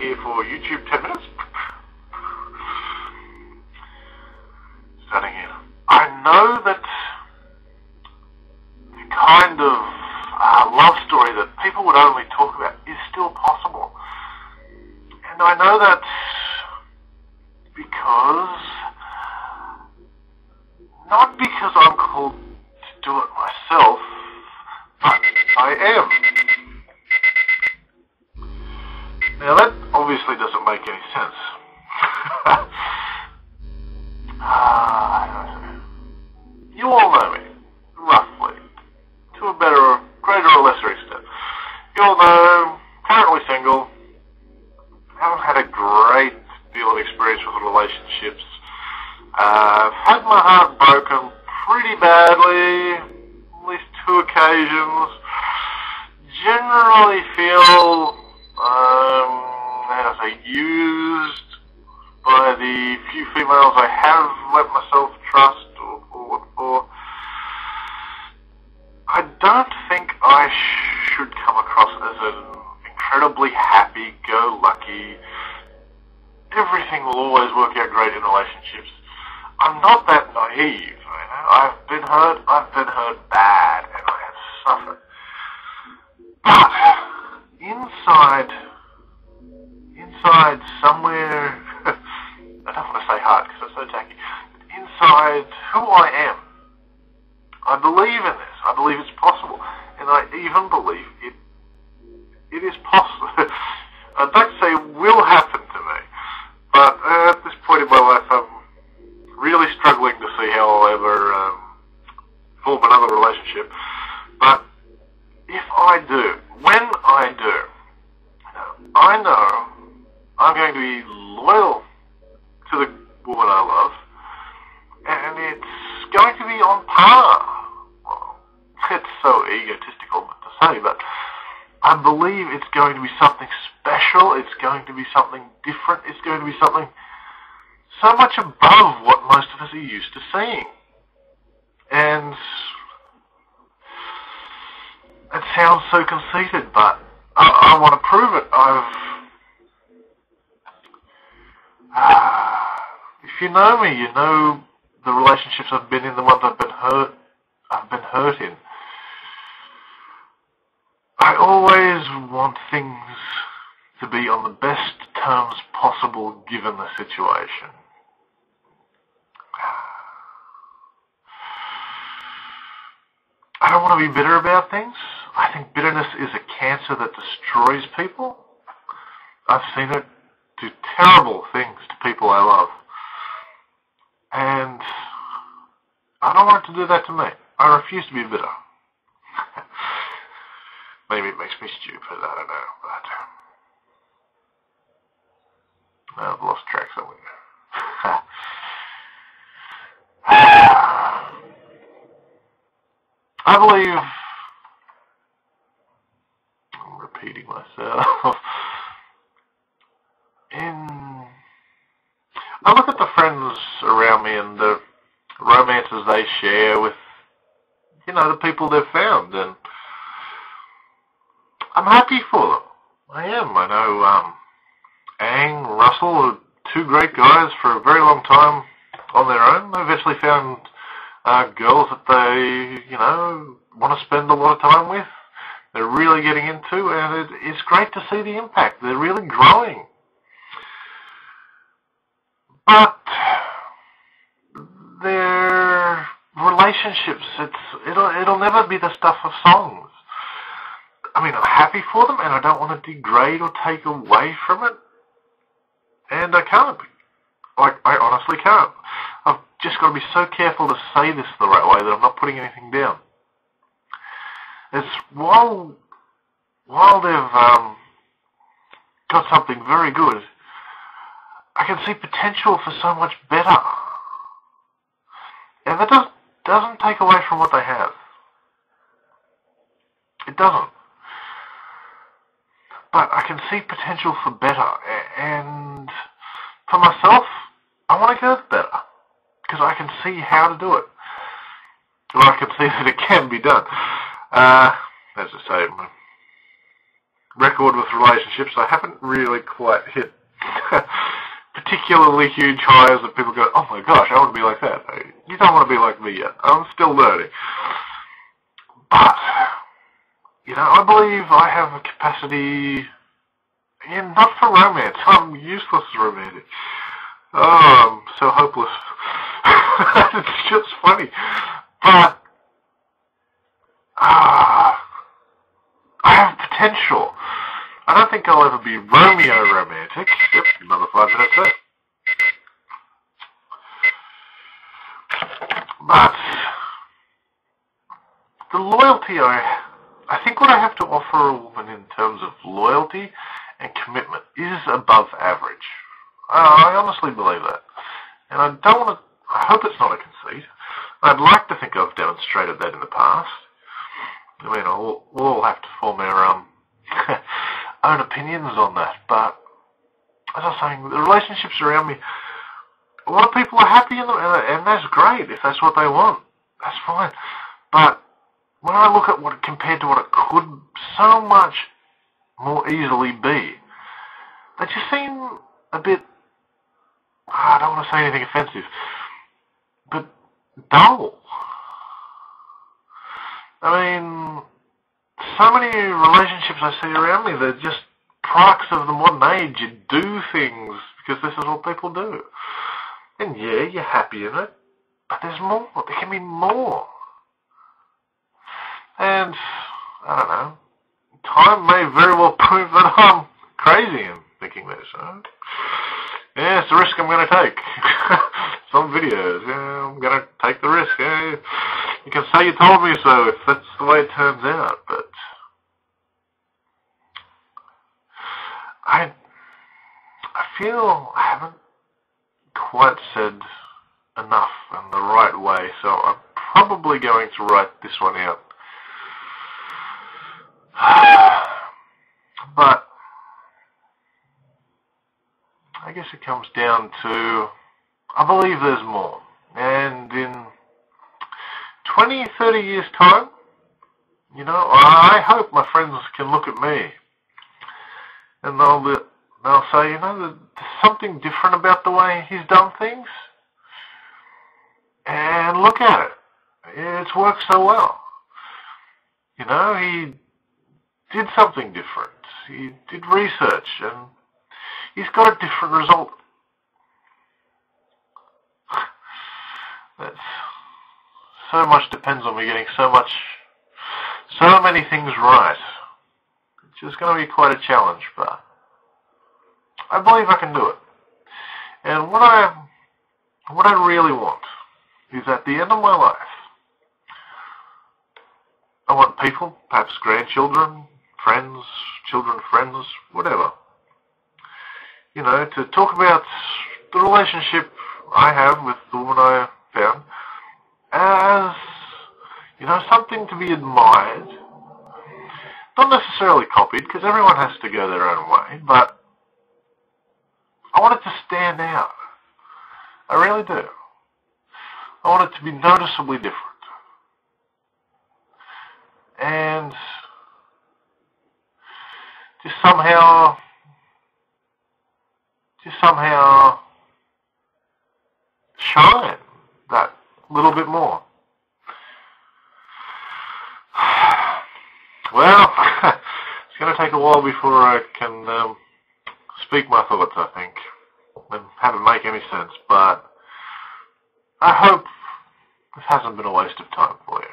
here for YouTube 10 minutes. Starting in. I know that the kind of love story that people would only talk about is still possible. And I know that not because I'm called to do it myself, but I am. Now that obviously doesn't make any sense. You all know me, roughly, to a better, greater or lesser extent. You all know, currently single, haven't had a great deal of experience with relationships. I've had my heart broken pretty badly, at least 2 occasions. Generally feel, used by the few females I have let myself trust or fall for. I don't think I should come across as an incredibly happy-go-lucky, everything will always work out great in relationships. I'm not that naive. I've been hurt bad, and I have suffered. But inside somewhere, I don't want to say heart because it's so tacky, but inside who I am, I believe in this. I believe it's possible, and I even believe it is possible. I don't say it will happen to me, but at this point in my life, I'm really struggling to see how I'll ever form another relationship. But if I do, when I do, I know I'm going to be loyal to the woman I love, and it's going to be on par. Well, it's so egotistical to say, but I believe it's going to be something special, it's going to be something different, it's going to be something so much above what most of us are used to seeing. And it sounds so conceited, but I want to prove it. If you know me, you know the relationships I've been in, the ones I've been hurt in. I always want things to be on the best terms possible given the situation. I don't want to be bitter about things. I think bitterness is a cancer that destroys people. I've seen it do terrible things to people I love. And I don't want it to do that to me. I refuse to be bitter. Maybe it makes me stupid, I don't know, but I've lost track somewhere. I believe, I'm repeating myself, I look at the friends around me and the romances they share with, the people they've found, and I'm happy for them. I am. I know Ang, Russell are 2 great guys for a very long time on their own. They eventually found girls that they, want to spend a lot of time with. They're really getting into, and it's great to see the impact. They're really growing. But their relationships, it'll never be the stuff of songs. I mean, I'm happy for them, and I don't want to degrade or take away from it. And I can't. I honestly can't. I've just got to be so careful to say this the right way that I'm not putting anything down. It's while they've got something very good, I can see potential for so much better. And that doesn't take away from what they have. It doesn't. But I can see potential for better, and for myself, I want to get better, because I can see how to do it. Well, I can see that it can be done. As I say, record with relationships. I haven't really quite hit particularly huge highs that people go, oh my gosh, I want to be like that. You don't want to be like me yet. I'm still learning. But, I believe I have a capacity, not for romance. I'm useless as romantic. Oh, I'm so hopeless. It's just funny. But, I have potential. I don't think I'll ever be Romeo romantic. Yep, another 5 minutes there. But the loyalty, I think what I have to offer a woman in terms of loyalty and commitment is above average. I honestly believe that. And I hope it's not a conceit. I'd like to think I've demonstrated that in the past. We'll all have to form our own opinions on that, but as I was saying, the relationships around me, a lot of people are happy in them, and that's great. If that's what they want, that's fine. But when I look at what compared to what it could so much more easily be, they just seem a bit, I don't want to say anything offensive, but dull. So many relationships I see around me, they're just products of the modern age. You do things because this is what people do. And yeah, you're happy in it, but there's more. There can be more. And, I don't know, time may very well prove that I'm crazy in thinking this. Yeah, it's the risk I'm going to take. Some videos, I'm going to take the risk. Yeah. You can say you told me so if that's the way it turns out, but I feel I haven't quite said enough in the right way, so I'm probably going to write this one out. But I guess it comes down to, I believe there's more. And in 20, 30 years' time, I hope my friends can look at me and they'll say, there's something different about the way he's done things. And look at it. It's worked so well. He did something different. He did research and he's got a different result. That's so much depends on me getting so many things right. It's just going to be quite a challenge, but I believe I can do it. And what I really want is at the end of my life, I want people, perhaps grandchildren, friends, children, friends, whatever, to talk about the relationship I have with the woman I found as, something to be admired. Not necessarily copied, because everyone has to go their own way, but I want it to stand out. I really do. I want it to be noticeably different. And just somehow shine that little bit more. Well, it's going to take a while before I can speak my thoughts, I think, and have it make any sense, but I hope this hasn't been a waste of time for you.